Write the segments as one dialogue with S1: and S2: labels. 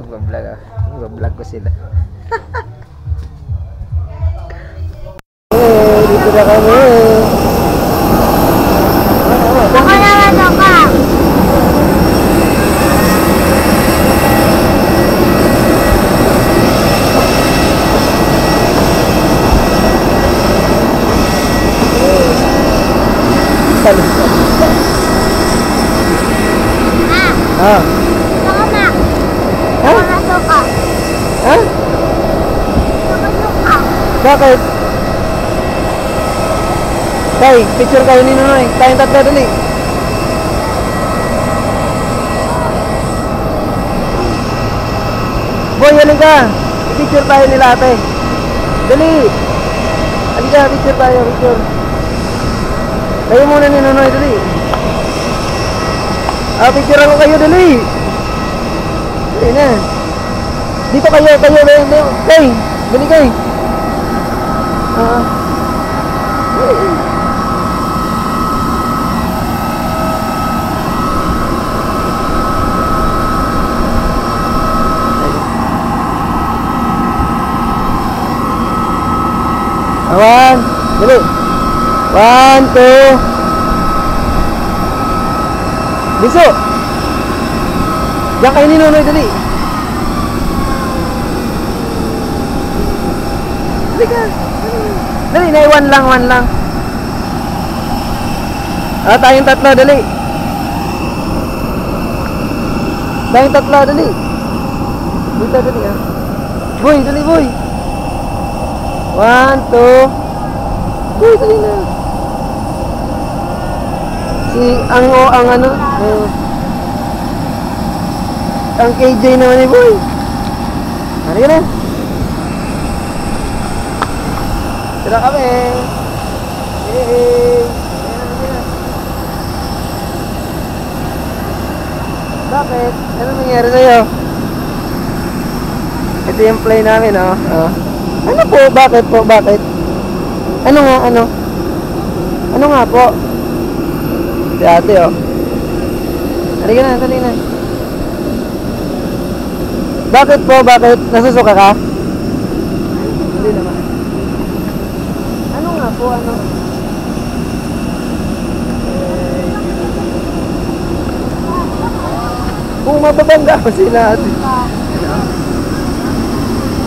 S1: Magbablog ah. Magbablog ko sila. Dito na kami.
S2: Ako naman ako.
S1: Ah.
S2: Ako na.
S1: Ha?
S2: Nakasuka.
S1: Ha?
S2: Nakasuka.
S1: Bakit? Tay, picture kayo ni Nonoy. Tayong tatlo dali. Boy, halika. Picture tayo nila ate. Dali. Halika, picture tayo, picture. Kayo muna ni Nonoy, dali. Picture ako kayo, dali. Dali na. Dito kayo, Tay, dali kayo. One, dali. 1, 2. Biso. Diyan kayo ni Nonoy, dali. Dali ka. Dali, na 1 lang. Tayong tatlo, dali. Tayong tatlo, dali. Dito, dali ah. Boy, dali boy. 1, 2. Boy, dali na. Ang ano, ang KJ naman ni boy. Halika na. Tira kami. Hey. Bakit? Ano nangyari sa'yo? Ito yung play namin, oh. Ano po? Bakit po? Bakit? Ano nga? Ano nga po? Si ate, oh. Halika na, halika na. Bakit po? Bakit? Nasusuka ka? Hindi naman. Ano nga po? Ano? Kung mababangga ko sila ate.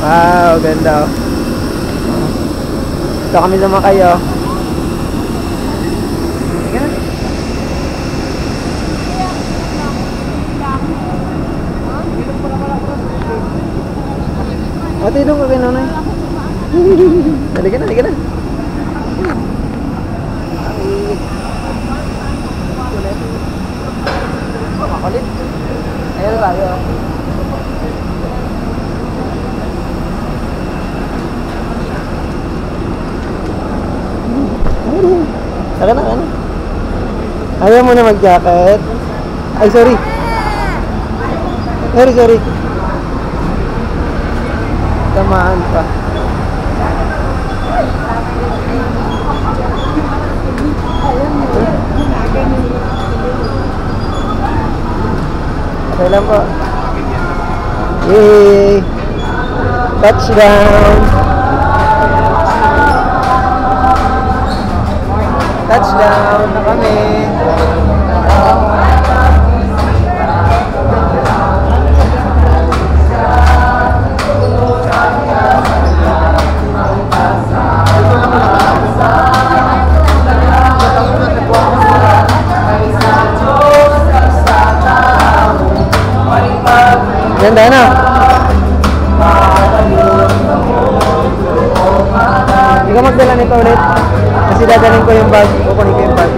S1: Wow, ganda, oh. Ito kami lumakay, oh. Ate, doon ka kay Nonoy. Halika na, halika na. Makulit. Ayan tayo. Saka na, ano? Ayaw mo na mag-jacket. Ay, sorry. Sorry. Tamaan pa. Okay lang po. Yay! Touchdown! Touchdown na kami! Ganda na. Hindi ka magdala nito ulit. Kasi dadalhin ko yung bag. Kukunin ko yung bag.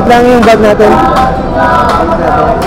S1: lang yung bag natin. Bag natin.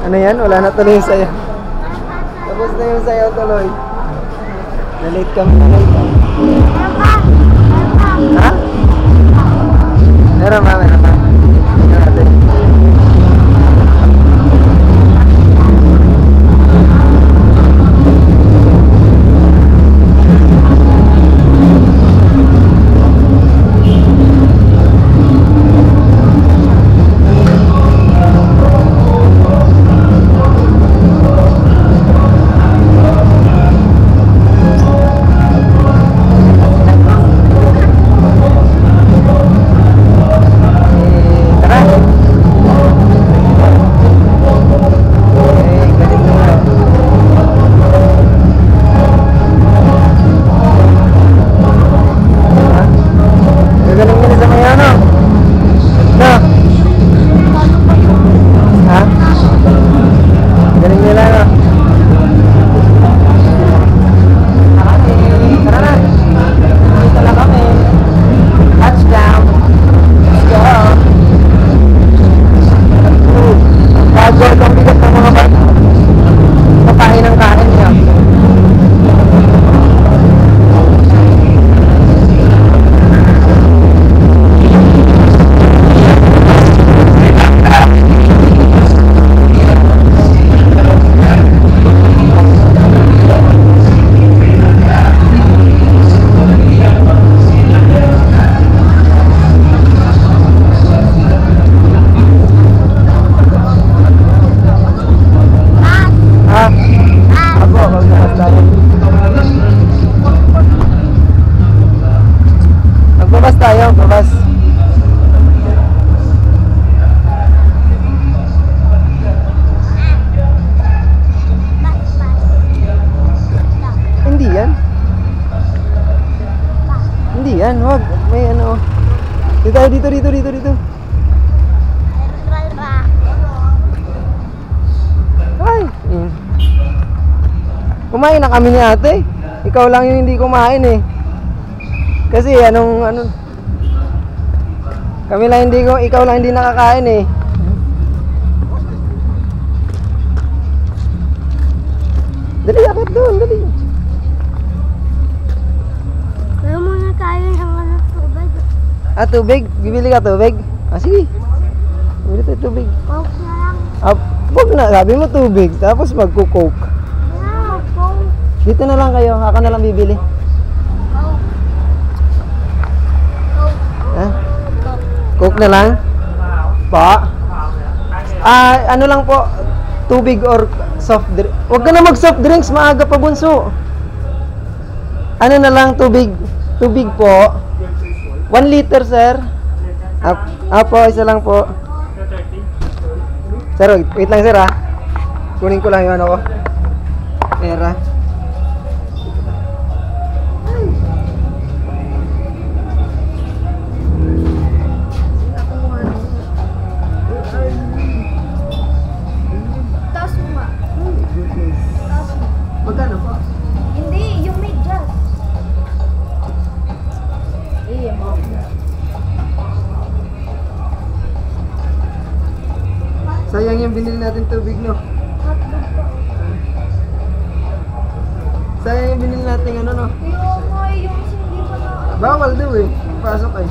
S1: Ano yan? Wala na tuloy yung sayo. Tapos na yung sayo tuloy. Na-late kami, na-late kami. Ha? Meron ba? Meron ba? Tingnan natin. Magbabas tayo, babas. Hindi yan. Hindi yan, wag. May ano. Dito, dito. Ay. Kumain na kami ni ate. Ikaw lang yung hindi kumain eh. Kasi kami lang ikaw lang hindi nakakain eh. Dali, akit doon, dali.
S2: Pero muna tayo ng tubig.
S1: Ah, tubig? Bibili ka tubig? Ah, sige. Bibili tayo tubig.
S2: Coke na lang.
S1: Ah, wag na, sabi mo tubig, tapos magko-coke.
S2: Yeah, Coke.
S1: Dito na lang kayo, ako na lang bibili.
S2: Coke.
S1: Ha? Coke na lang? Pa? Ah, ano lang po, tubig or soft drink. Huwag ka na mag soft drinks, maaga pa bunso. Ano na lang, tubig. Tubig po. 1 liter, sir. Apo, isa lang po. Sir, wait lang, sir, ha. Kunin ko lang yung ano ko. Pera.
S2: Taas mo nga. Taas mo.
S1: Magkano po?
S2: Hindi, yung may glass. Mo.
S1: Sayang yung binili natin tubig, no? Sayang yung binili natin ano, no?
S2: Yung hindi pa na.
S1: Bawal daw eh. Pasok ay.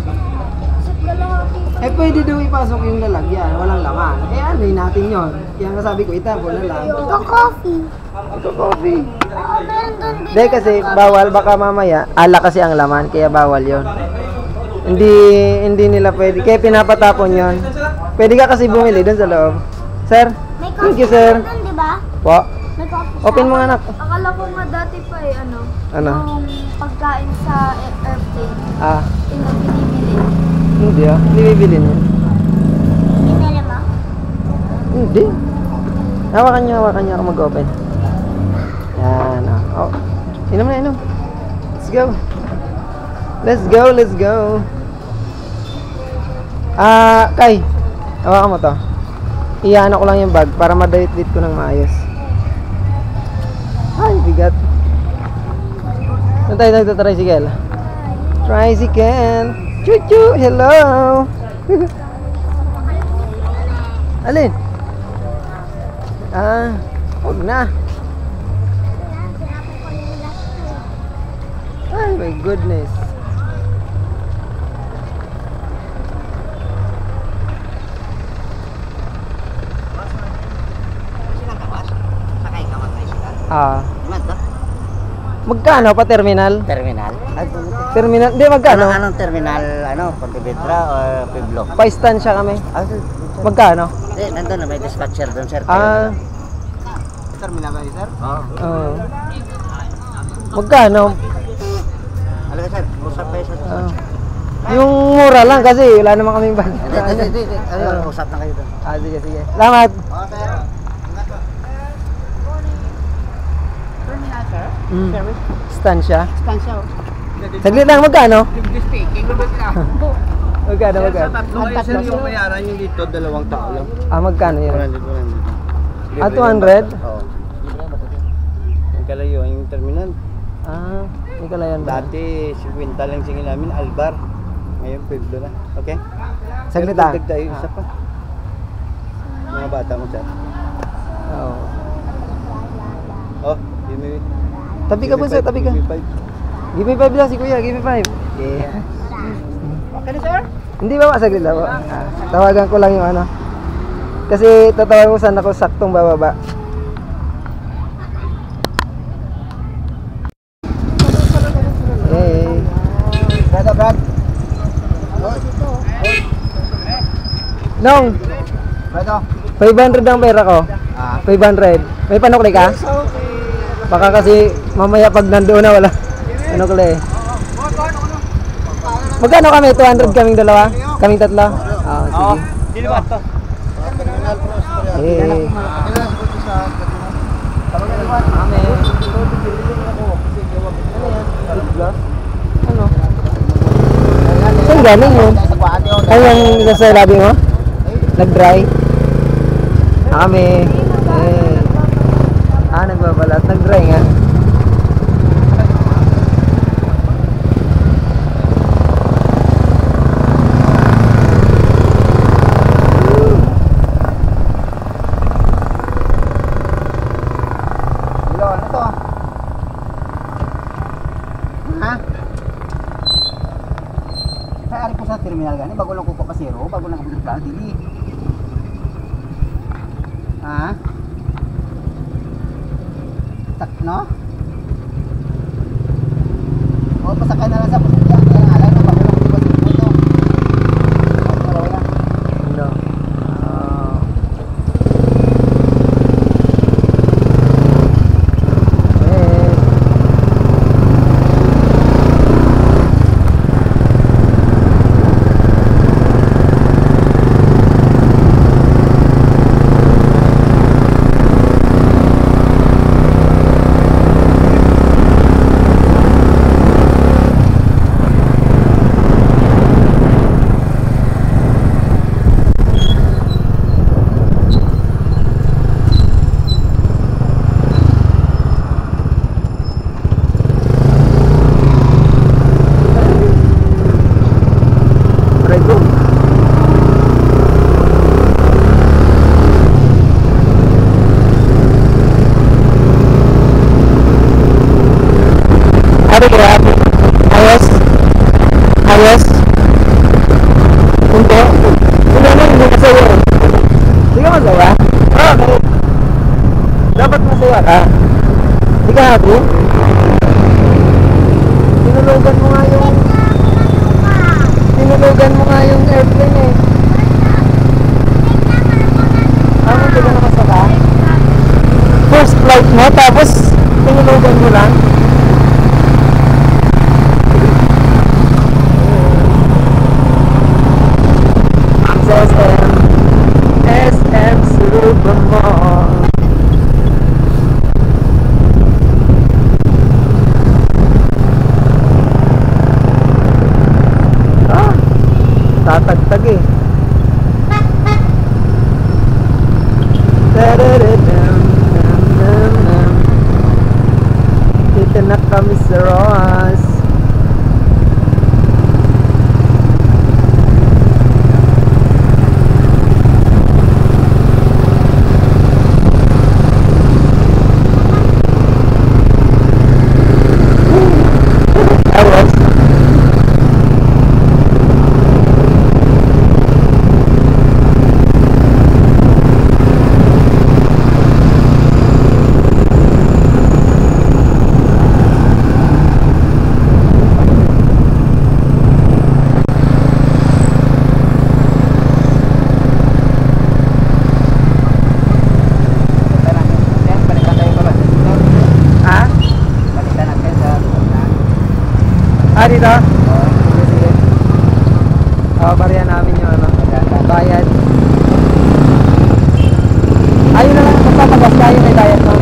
S2: Sa kalahati pa
S1: Eh, pwede daw ipasok yung lalagyan, walang laman. Eh, ano natin yon? Kaya nga sabi ko, itapon na lang.
S2: Ito coffee.
S1: Ito coffee.
S2: Meron doon
S1: Hindi kasi bawal, baka mamaya, ala kasi ang laman, kaya bawal yon. Hindi nila pwede, kaya pinapatapon yon. Pwede ka kasi bumili doon sa loob. Sir,
S2: May
S1: thank
S2: coffee
S1: you sir.
S2: doon, di ba?
S1: Po,
S2: May coffee.
S1: open mo nga anak.
S2: Akala ko nga dati pa ano?
S1: Ano?
S2: Yung pagkain sa airplane.
S1: Ah,
S2: Binibili.
S1: hindi ah, hindi bibili niya.
S2: Binili mo?
S1: Hindi. Hawakan niyo ako mag-open. Yan ah. Oh, inom na, inom. Let's go. Ah, Kay, hawakan mo to. Iyaano ko lang yung bag para madait-dit ko ng maayos. Ay, bigat. Saan tayo nagtatricycle? Tricycle. Choo-choo, hello. Alin? Ah, huwag na. Ay, my goodness. Ah. Magkano pa terminal?
S3: Terminal?
S1: Terminal, hindi magkano?
S3: Anong terminal? Pontevedra o Pueblo?
S1: Pa-stand siya kami.
S3: Hindi,
S1: Magkano?
S3: nandun na may dispatcher doon, sir.
S1: Ah,
S3: Terminal ba sir? Oo.
S1: oh. Magkano?
S3: Alaga, sir. Usap kayo sa
S1: Ah. Yung mura lang kasi wala naman kaming bag.
S3: Hindi. Usap na kayo doon.
S1: Ah, sige. Salamat.
S3: Oo, sir.
S2: Terminal, sir?
S1: Stand siya.
S2: Stansya.
S1: Saglit lang, magkano?
S3: Speaking,
S1: Magkano?
S3: sir, yung mayaran yung dito, 2 tao lang.
S1: Ah, magkano yun?
S3: 100.
S1: Ah, 200?
S3: Oo. Yung kalayo, yung terminal.
S1: Ah, hindi ko lang yan ba?
S3: Dati, 50 lang singin namin, Albar. Ngayon, Pueblo na. Okay?
S1: Saglit lang.
S3: Dagdag tayo, isa pa. Mga bata mo, sir.
S1: Oo.
S3: Oh, give me.
S1: Tabi ka po sir, tabi ka.
S3: Give me 5.
S1: Give me 5 lang si kuya, give me 5. Yeah.
S3: Okay na, sir?
S1: Hindi ba saglit lang po? Ah, tawagan ko lang yung ano. Kasi tatawagan ko saan ako saktong bababa. Hey.
S3: Brad.
S1: Nong,
S3: Brad.
S1: 500 ang pera ko. 500. May panukli ka? Baka kasi mamaya pag nandoon na wala. Panukli. Magkano kami? 200 kaming dalawa? Kaming tatlo? Ah, sige.
S3: Dili ba ito?
S1: Eh. Ano? Saan galing yun? Ano yung isa sa labi mo? Nag-dry? Kami. Eh. Ah, nagbabalat. Nag-dry nga.
S3: Ano to? Ha? Kaya ari po sa terminal gani bago lang ko pa kasero, bago lang kabulot ka dili. Ha? Tak no? O pasakay na lang sa pusya, kaya nga alay na bago lang ko pa dito. Maraw na.
S1: No. Ah. Eh. Prego. Ano kaya? Ayos? Ayos? Punto? natutuwa ka? Hindi ka happy? Tinulugan mo nga yung... Tinulugan mo nga yung airplane eh. Hindi ka nakasaka? First flight mo, tapos tinulugan mo lang? Sa SM Supermall. Tatagtag eh. Dito na kami sa Roas. Dito? Sige, sige. Bariyan namin yung ano, bayad. Ayun na lang, magpapagas tayo, may bayad na.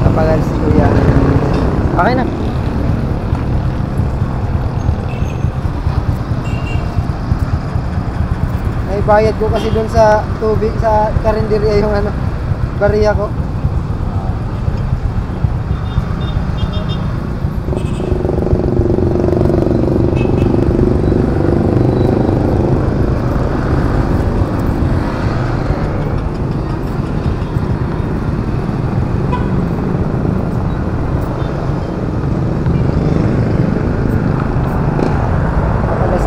S1: Kapagal si Kuya. Okay na. May bayad ko kasi dun sa tubig, sa karinderya yung ano, bariya ko.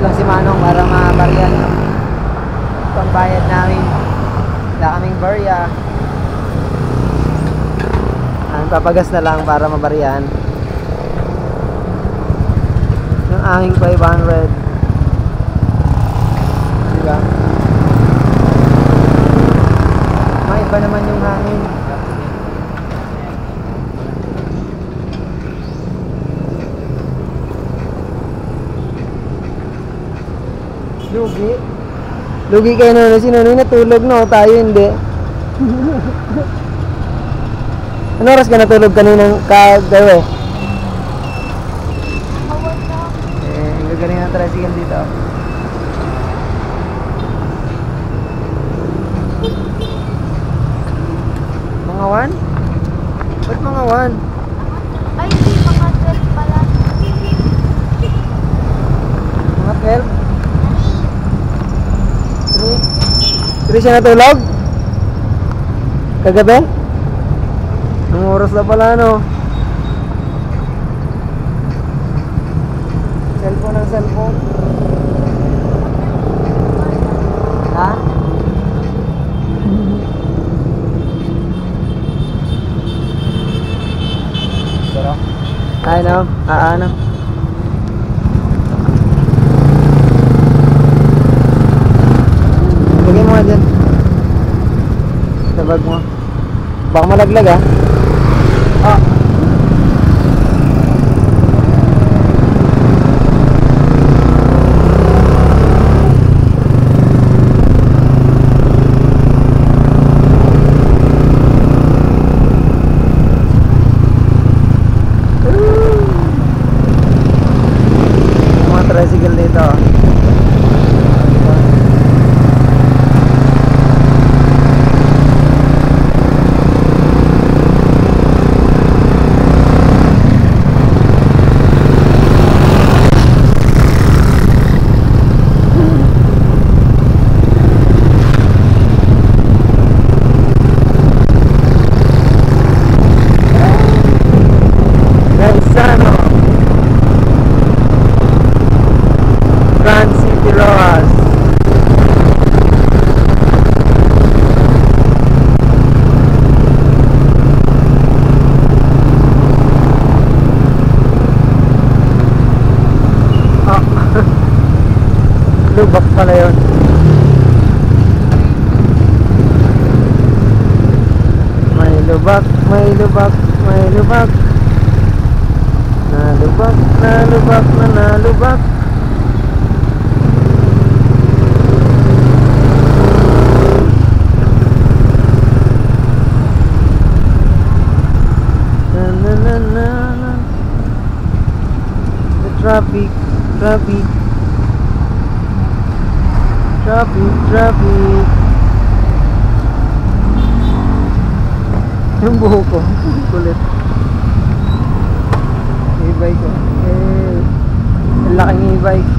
S1: Lang si Manong para mabaryan itong bayad namin. Wala kaming barya. Papagas na lang para mabaryan yung aking 500, diba? Maiba naman yung hangin. Lugi. Lugi kayo na si Nonoy natulog, no? Tayo hindi. Ano oras ka natulog kaninang kagawi? Ang gagaling ng tricycle dito. Mga 1? Ba't mga 1?
S2: Ay, hindi, mga 12 pala.
S1: Mga 12? 3 siya natulog? Kagabi? Ang oras na pala, no? Cellphone ang cellphone. Ha? Pero? Ay, no? Ano? Lagay mo nga dyan sa bag mo. Baka malaglag, ha? Ah. Mga tricycle dito. pala yun. May lubak, may lubak, may lubak. Nalubak, nalubak, na nalubak. Na na na na na. The traffic, traffic. Traffic, traffic. Yung buho ko, kulit. E-bike ko. Eh, ang laking e-bike.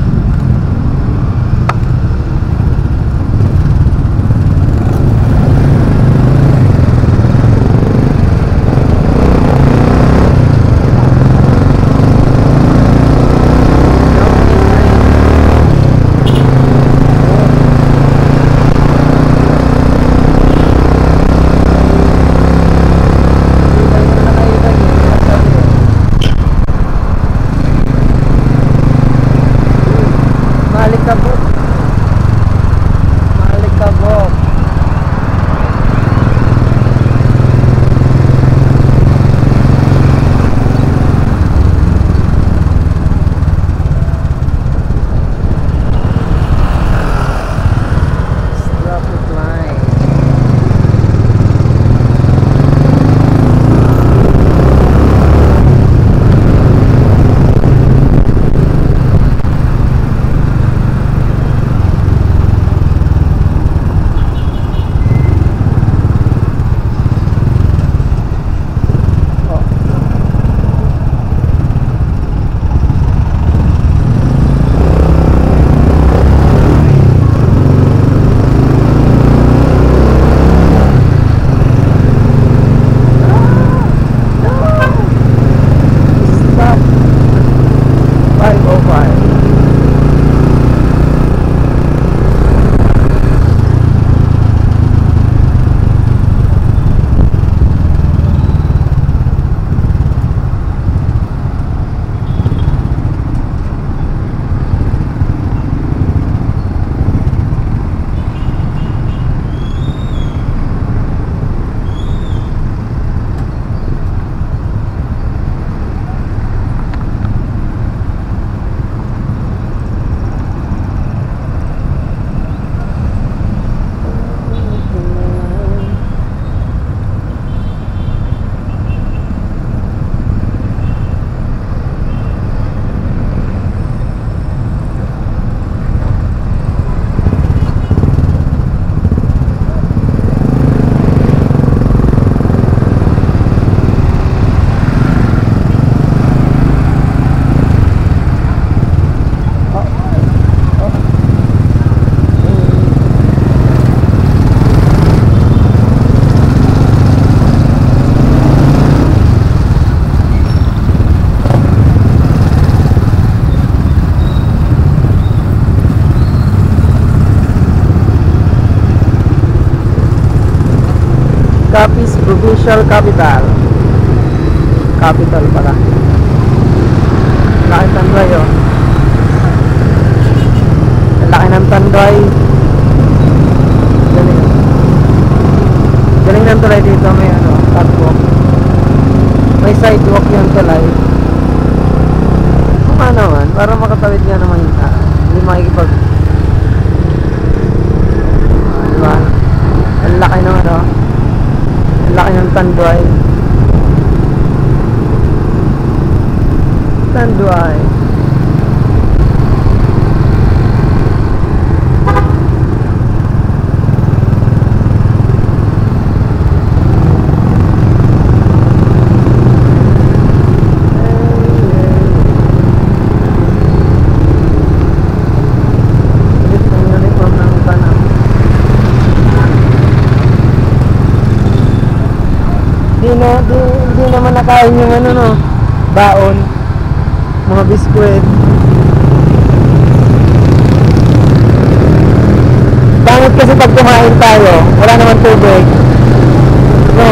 S1: Malikabok. Malikabok. Traffic light. Stop. 505. Capiz Provincial Capital. Capital pala. Laki Tanduay oh. Laki ng Tanduay. Galing. Galing ng tulay dito. May ano, catwalk. May sidewalk yung tulay. Kung ano man, para makatawid nga naman hindi makikipag diba? Ang laki ng ano, ang laki ng Tanduay. Tanduay. Hindi naman nakain yung ano no, baon, mga biskwit. Pangit kasi pag kumain tayo, wala naman tubig, no?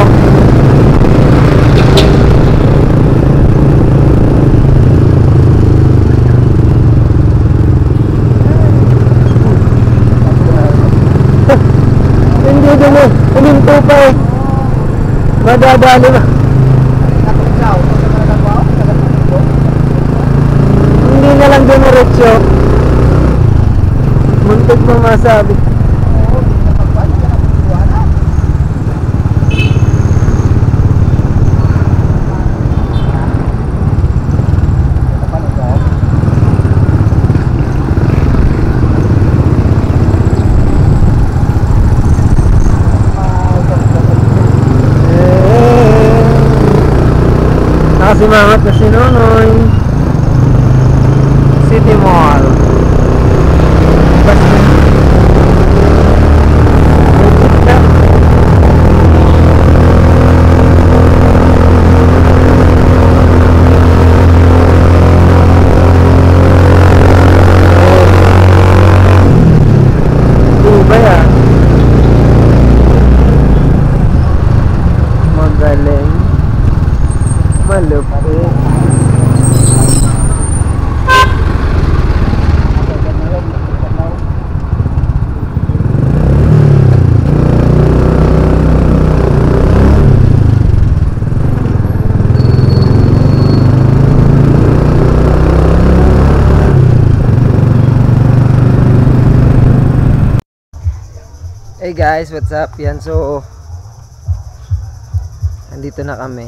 S1: Uminto pa eh. Madadali ba?
S3: Nakapagsaw, kung sa mga nagwaw, nagatuloy.
S1: Hindi na lang dumiretso. Muntik mo masabi.
S3: Oo, nakapagwan, nakapagwan na. Nakapagwan.
S1: Nakasimangat na si Nonoy. City Mall. Basta. Legit na. Dubai ah. Magaling. Malupit. Hey guys, what's up? Yan, so nandito na kami.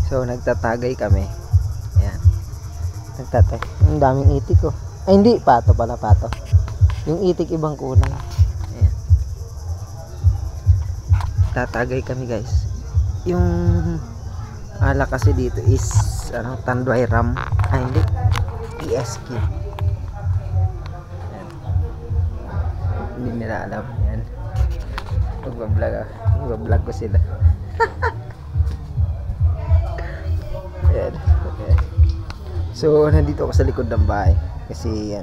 S1: So nagtatagay kami. Ayan. Nagtatagay. Ang daming itik oh. Ay hindi, pato pala, pato. Yung itik ibang kulay. Ayan. Tatagay kami guys. Yung ala kasi dito is Tanduay Ram. Ay hindi, ESQ. Ayan. Hindi nila alam. Ayan. Magbablog ko sila. Ayan. Okay. So nandito ako sa likod ng bahay kasi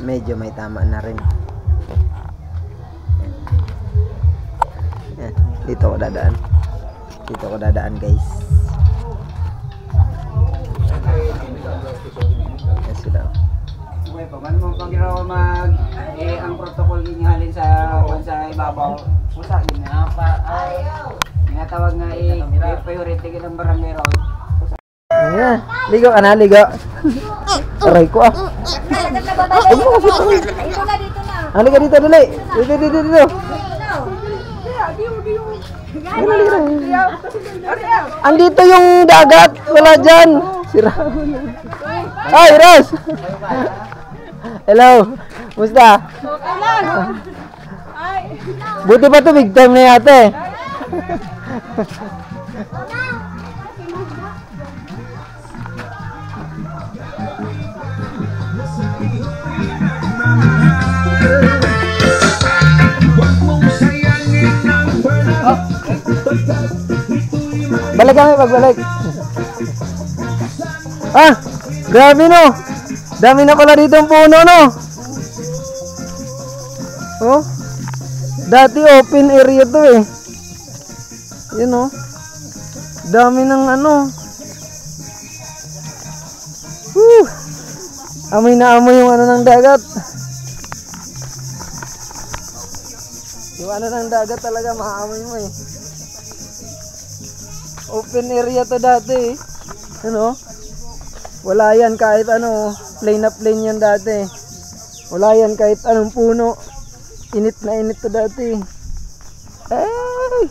S1: medyo may tama na rin. Ayan. Dito ako dadaan guys. Ayan sila.
S3: Okay pa, man mo pang ginawa ang protocol ginhalin sa ibabaw. Pusa, tinatawag nga priority ng barangay road.
S1: Ayan. Ligo ka na, ligo. Aray ko ah. Halika dito, dali. Dito. Andito yung dagat. Wala dyan. Sira. Ay, Ros. Hello. Musta?
S2: Okay lang.
S1: Buti pa to, big time na yate. Balik kami pagbalik. Ah, grabe no. Dami na pala dito ang puno no. Oh. Dati open area to eh. Yun oh. Dami ng Woo. Amoy na amoy yung ng dagat. Yung ng dagat talaga maamoy mo eh. Open area to dati eh. Wala yan kahit plain na plain yan dati. Wala yan kahit anong puno. Init na init to dati. Ay!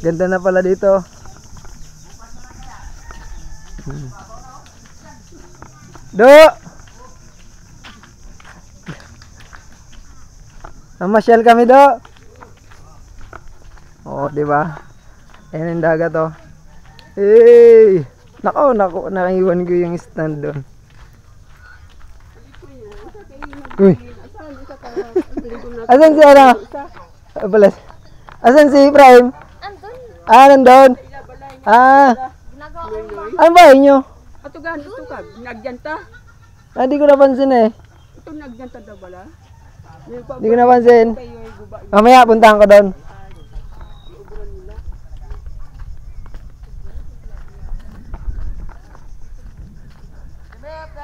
S1: Ganda na pala dito. Do! Namasyal kami do. Oo, di ba? Ayan ang dagat oh. Hey! Nako, naiwan ko yung stand doon. Uy. Asan si Balas? Asan si Ibrahim?
S2: Andun.
S1: Ah, nandun. Ah.
S2: Ginagawa ko ba?
S1: Ano ba inyo?
S4: Atugan, ito ka, nagyanta.
S1: Ah, di ko napansin eh.
S4: Ito nagyanta daw bala.
S1: Di ko napansin.
S4: Kayo ay guba.
S1: Mamaya, puntahan ko doon.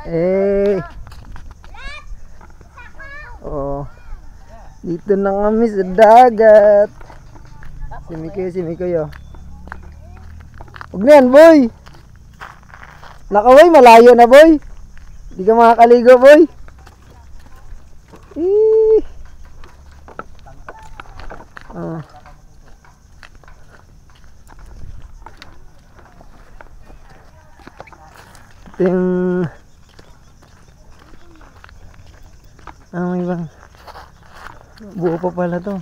S1: Eh. Oo. Dito na kami sa dagat. Si Mikoy oh. Huwag na yan, boy. Naka, boy, malayo na, boy. Hindi ka makakaligo, boy. Ah. Ito yung may bang buo pa pala to.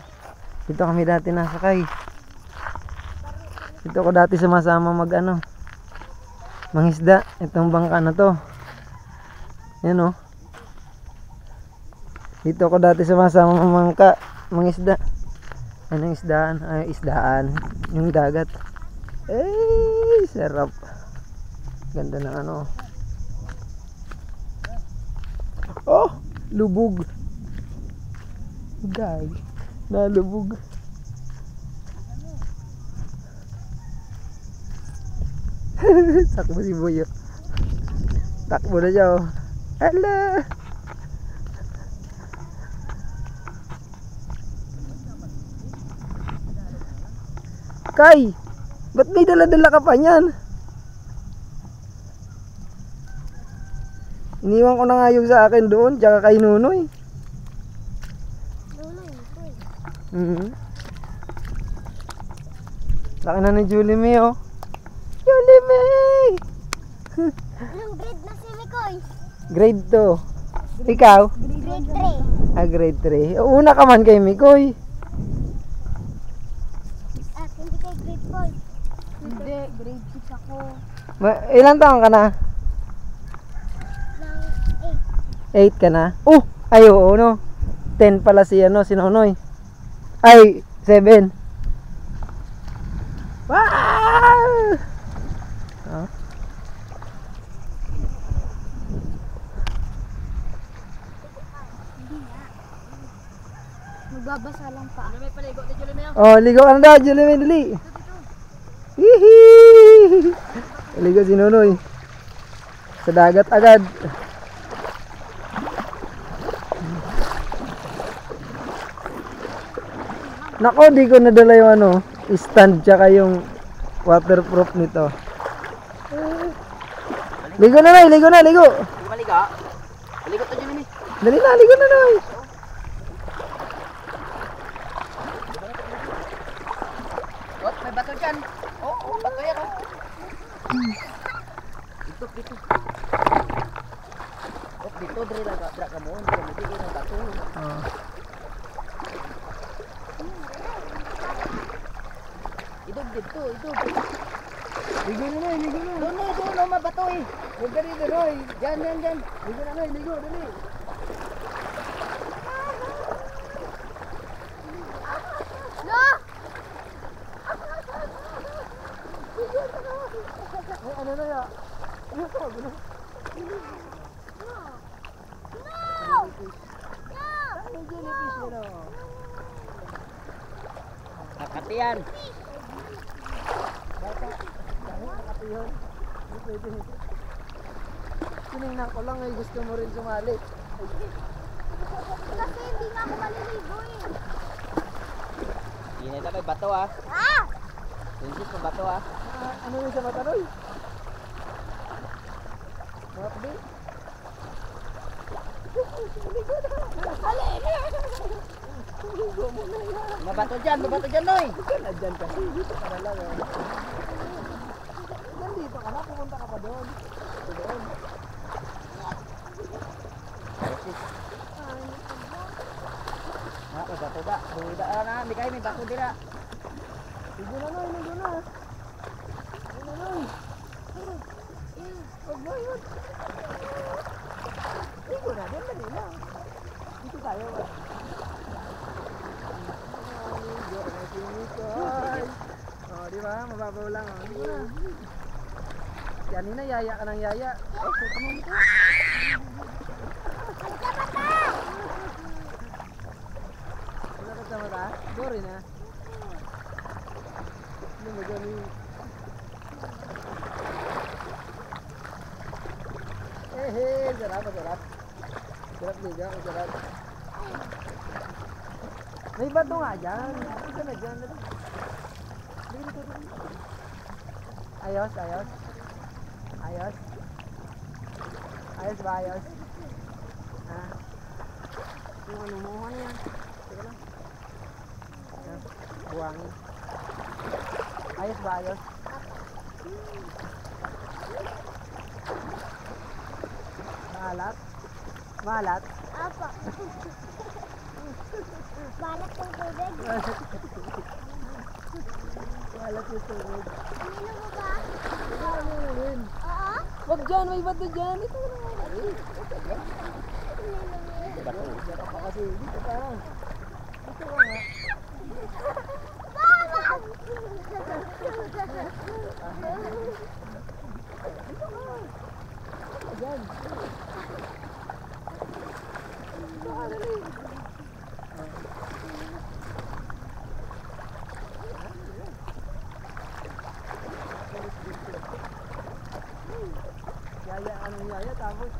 S1: Dito kami dati nasakay. Dito ko dati sumasama mangisda. Itong bangka na to. Yan oh. Dito ko dati sumasama mangisda. Anong isdaan? Ay, isdaan. Yung dagat. Sarap. Ganda ng Oh, lubog. Dag. Nalubog. Takbo si Boyo. Takbo na siya oh. Ala. Kay, ba't may dala-dala ka pa niyan? Iniwan ko na nga yung sa akin doon, tsaka kay Nunoy. Laki na ni Julie May oh. Julie May!
S2: Anong grade na si Mikoy?
S1: Grade 2. Ikaw?
S2: Grade 3.
S1: Ah, grade 3. Una ka man kay Mikoy.
S2: Hindi kay grade 4. Hindi, grade 6 ako.
S1: Ilan taon ka na?
S2: Nang
S1: 8 ka na? Ay oo no. 10 pala si si Nonoy. Ay, 7. Wow! Oh.
S2: Magbabasa lang pa. Ano may paligo ni Julie May?
S1: Oh, ligo ka na daw, Julie May, dali. Hihi! Ligo si Nonoy. Sa dagat agad. Nako, di ko nadala yung stand tsaka yung waterproof nito. Ligo na, Nay, ligo na, ligo.
S3: Hindi maligo? Maligo to dyan eh.
S1: Dali na, ligo na, Nay.
S3: What? May bato dyan. Oo, bato yan oh. Dito. Dito, dre lang ka mo. Hindi ka ng bato. Idog dito.
S1: Ligo na, Nay, ligo na.
S3: Doon, mabato eh.
S1: Huwag ka rito, Noy.
S3: Diyan.
S1: Ligo na, Nay, ligo, dali.
S2: No!
S1: Ay, ano na ya?
S3: Nakatiyan.
S1: Tinignan ko lang, gusto mo rin sumali.
S2: Kasi hindi nga ako maliligo eh.
S3: Hindi na may bato ah.
S2: Ah!
S3: Princess, may bato ah.
S1: Ano yung sa mata, Noy? Makakbi?
S3: May bato dyan, Noy.
S1: Na dyan kasi, dito ka na lang. Dito ka na, pumunta ka pa doon. Doon.
S3: May bato da. Buda na, hindi kayo may bato dila.
S1: Ligo na, Noy, ligo na. Ligo na, Noy. Huwag mo yun. Ligo na, doon dali na. Dito tayo. Ligo na si Mikoy. Di ba? Mababaw lang. Ligo na. Yan na, yaya ka ng yaya. Suot mo ito. Wala ka sa mata? Sorry na. Hindi mo gani. Sarap. Sarap liga, sarap. May bato nga dyan. Ito na dyan. Ayos, ayos. Ayos. Ayos ba, ayos? Ha? Yung ano mo, ano yan? Sige lang. Yan, buwangin. Ayos ba, ayos? Malat? Malat?
S2: Apa. Balak ng tubig.
S1: Malat yung tubig.
S2: Nino mo ba?
S1: Ano rin?
S2: Oo.
S1: Wag dyan, may bato dyan. Ito na nga. Dito pa kasi. Dito pa. Dito ka nga.
S2: Bawal!
S1: Dyan. Yaya, ano yaya, tapos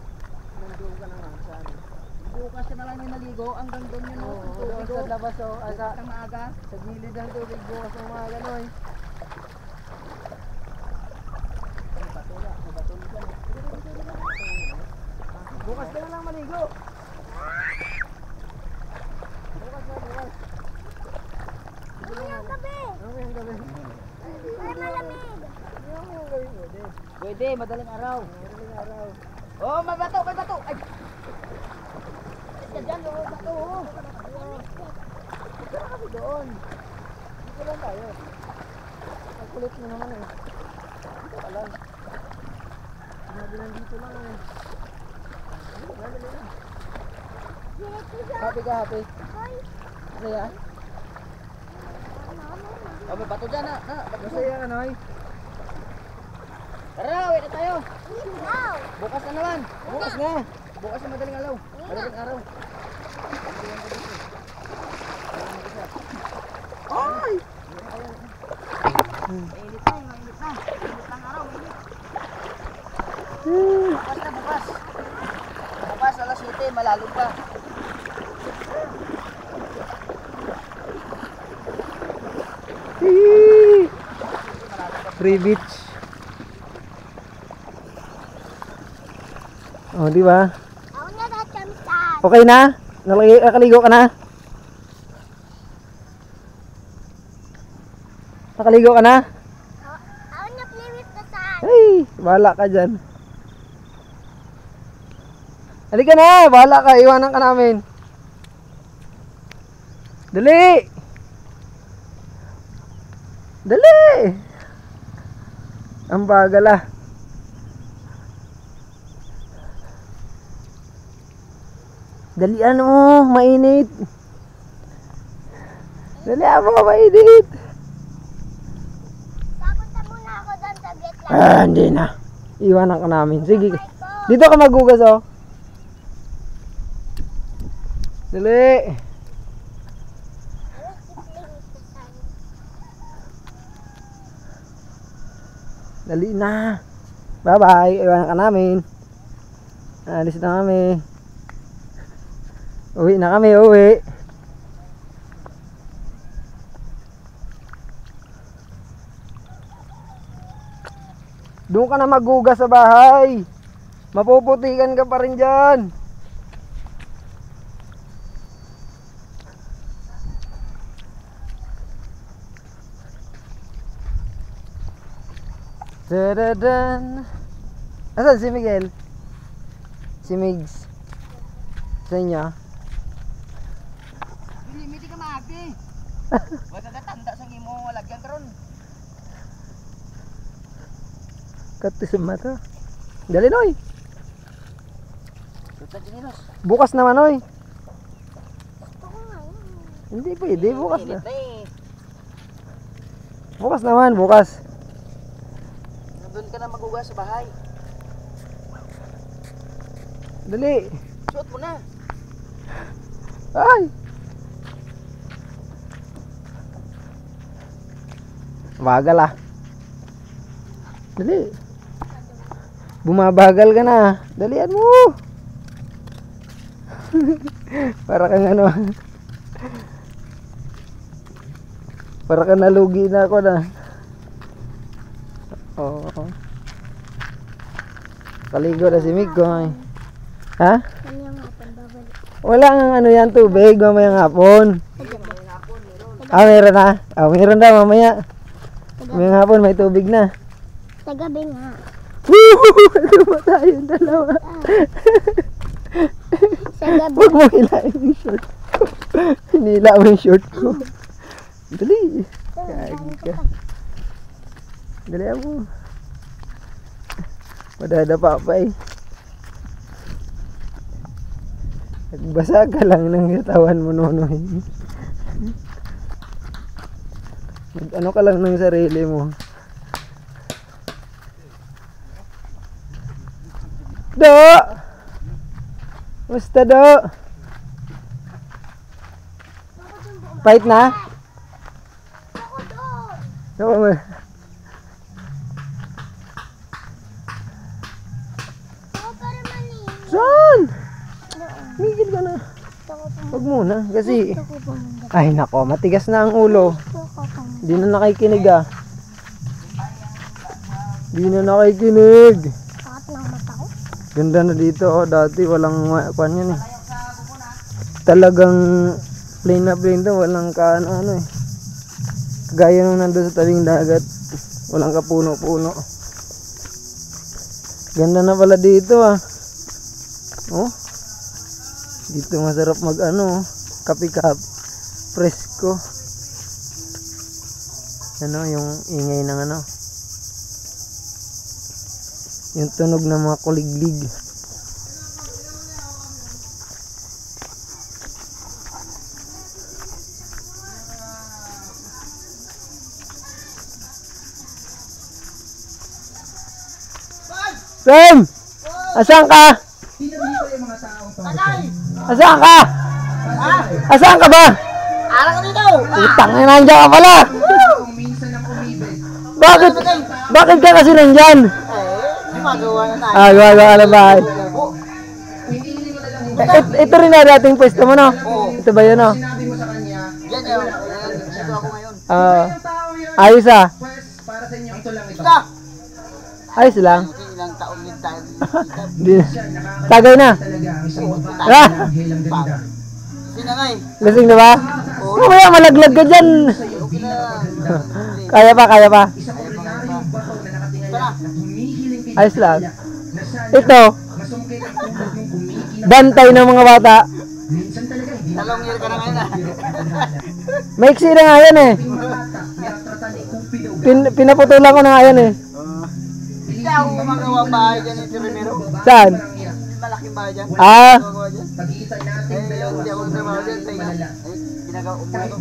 S1: nandun ka na nga sa ano.
S3: Bukas na lang may naligo, ang gandun yun.
S1: Oo, doon sa labas o,
S3: Sa maaga.
S1: sa gilid ng tubig bukas ng mga gano'n. Bukas ka na lang maligo. Bukas na, bukas.
S2: Mamayang gabi.
S1: Mamayang gabi.
S2: Para malamig.
S1: Mamayang gabi pwede.
S3: Pwede, madaling araw.
S1: Madaling araw.
S3: Oh, may bato, may bato. Ay! Dyan, oh, bato, oh.
S1: Tara kami doon. Dito lang tayo. Ang kulit mo naman eh. Dito ka lang. Sinabi lang dito lang eh. Dali lang.
S2: Dito siya.
S1: Happy ka, happy.
S2: Hoy.
S1: Masaya?
S3: Oh, may bato dyan, na.
S1: Masaya ka, Noy?
S3: Tara, wait na tayo.
S2: Ikaw.
S3: Bukas na naman.
S1: Bukas na.
S3: Bukas na madaling araw. Madaling araw.
S1: Ay!
S3: Mainit na, mainit na. Mainit ng araw, mainit. Bukas na, bukas. Bukas, alas 7, malalim pa.
S1: Free beach. Oh, di ba?
S2: Ako na natamsan.
S1: Okay na? Nakaligo ka na? Nakaligo ka na?
S2: Ako na play na saan.
S1: Hey, bahala ka dyan. Halika na, bahala ka, iwanan ka namin. Dali! Dali! Ang bagal ah. Dalian mo, mainit. Dalian mo, mainit.
S2: Papunta muna ako doon sa gate lang.
S1: Ah, hindi na. Iwanan ka namin. Sige.
S2: Oh my God.
S1: Dito ka magugas oh. Dali.
S2: Ako si play na saan.
S1: Dali na. Bye-bye. Iwanan ka namin. Alis na kami. Uwi na kami, uwi. Doon ka na magugas sa bahay. Mapuputikan ka pa rin dyan. Tadadan. Asan si Miguel? Si Migs. Sa inyo?
S3: Hindi ka maagi. Huwag ka katanda sa imo, lagyan karon.
S1: Katis sa mata. Dali, Noy.
S3: Tutan dininos.
S1: Bukas naman, Noy.
S2: Gusto ko nga yun.
S1: Hindi pwede, bukas na.
S3: Init na eh.
S1: Bukas naman, bukas.
S3: Nandun ka na magugas sa bahay.
S1: Dali.
S3: Suot mo na.
S1: Ay! Bagal ah. Dali. Bumabagal ka na. Dalian mo. Para kang ano. Para ka nalugi na ako na. Oo. Paligo na si Mikoy. Ha?
S2: Kanyang hapon babalik.
S1: Wala nga ano yan, tubig, mamayang hapon. Ah, meron na? Ah, meron na mamaya. Mamayang hapon, may tubig na.
S2: Sa gabi nga.
S1: Woo! Ano ba tayong dalawa?
S2: Sa gabi.
S1: Huwag mo hilain yung short ko. Hinila mo yung short ko. Dali. Kagi ka. Dali mo. Madadapa pa eh. Nagbasa ka lang ng katawan mo, Nonoy. Ano ka lang ng sarili mo. Do! Musta, Do? Fight na? Ako mo. Saan? Migil ka na. Huwag muna kasi ay nako, matigas na ang ulo. Hindi na nakikinig ah. Hindi na nakikinig.
S2: Sakit ng mata ko.
S1: Ganda na dito oh, dati walang kwan yan eh. Talagang plain na plain to, walang ano eh. Gaya nung nandun sa tabing dagat, walang kapuno-puno. Ganda na pala dito ah. Oh. Dito masarap mag ano, kape-kap, presko. Ano yung ingay ng ano, yung tunog ng mga kuliglig. Sam! Asan ka? Asan ka? Asan ka ba?
S3: Ara ka dito!
S1: Utang na nandiyan ka pala! Bakit ka kasi nandyan?
S3: Magawa na tayo.
S1: Ah, gawa na ba? Ito rin na dating pwesto mo, no? Ito ba yun, no?
S3: Yan yun. Dito ako ngayon.
S1: Ayos ah.
S3: Ika!
S1: Ayos lang.
S3: Ilang taon din tayo.
S1: Di na. Tagay na. Ah,
S3: Sinangay.
S1: lasing na ba? Mamaya malaglag ka dyan.
S3: Okay na.
S1: Kaya pa, kaya pa.
S3: Tara.
S1: Ayos lang. Ito, bantay ng mga bata.
S3: Dalawang year ka na ngayon ah.
S1: Maiksi na nga yan eh. Pinaputulan ko na nga yan eh.
S3: Hindi ako gumagawa bahay dyan ni Primero.
S1: Saan?
S3: Malaking bahay dyan.
S1: Ah,
S3: Gumagawa dyan. Hindi ako trabaho dyan. Ginagawa ko muna ito.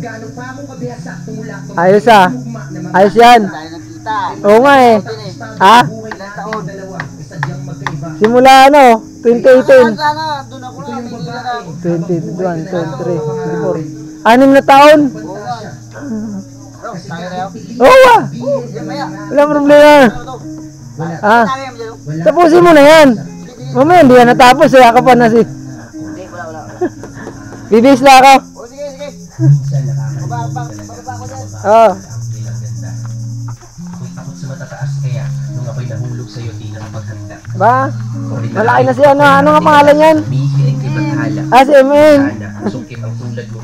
S1: ayos ah. Ayos yan.
S3: Tayo nagkita.
S1: Oo nga eh. Ha?
S3: Ilang taon.
S1: Simula ano? 2018.
S3: Sana, doon ako lang. Hindi na ako.
S1: 2021, 23, 24. 6 na taon.
S3: Oo nga. Bro, tayo na yun.
S1: Oo ah.
S3: Yan maya.
S1: Walang problema.
S3: Ano to?
S1: Ah,
S3: Tayo yan dyan.
S1: tapusin mo na yan. Mamaya hindi yan natapos eh. Ako pa na si...
S3: Hindi, wala.
S1: Bibis na ako.
S3: O sige. Bababa ko dyan.
S1: Oo.
S5: Ako'y takot sa matataas kaya nung ako'y nahulog sa'yo di na mapaghanda.
S1: Ba? Malaki na si ano. Ano nga pangalan yan?
S5: Humihiling kay Bathala.
S1: Ah, si MM.
S5: Sana, sungkit ang tulad mo